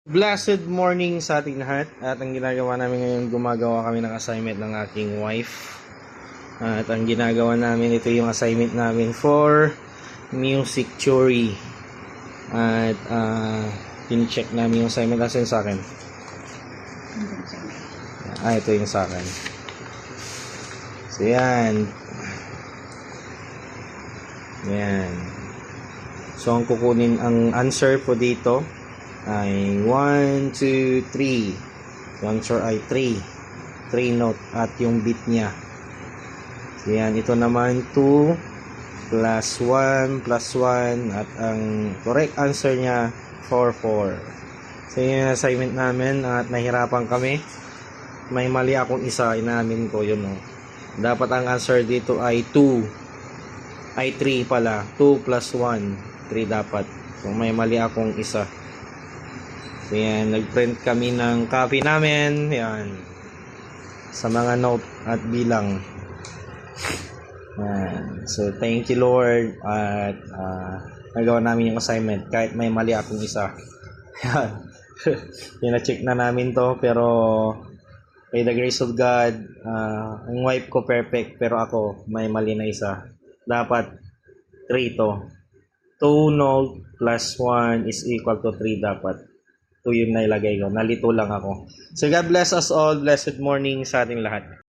Blessed morning sa ating lahat. At ang ginagawa namin ngayon, gumagawa kami ng assignment ng aking wife. At ang ginagawa namin, ito yung assignment namin for music theory. At pin-check namin yung assignment. Asan sa akin? Ito yung sa akin. So yan. Yan. So ang kukunin ang answer po dito ay 1, 2, 3. Yung answer ay 3 note at yung beat niya. So yan, ito naman 2 plus 1 plus 1 at ang correct answer niya 4. So yun yung assignment namin at nahirapan kami. May mali akong isa, inamin ko yun. Dapat ang answer dito ay 2 ay 3 pala. 2 plus 1 3 dapat. So may mali akong isa. So yan, nag-print kami ng copy namin. Yan. Sa mga note at bilang. Yan. So thank you Lord. At nagawa namin yung assignment kahit may mali akong isa. Yan. Check na namin to, pero by the grace of God, ang wife ko perfect, pero ako may mali na isa. Dapat 3 to. 2 note plus 1 is equal to 3 dapat. 2 yung nailagay ko. Nalito lang ako. So God bless us all. Blessed morning sa ating lahat.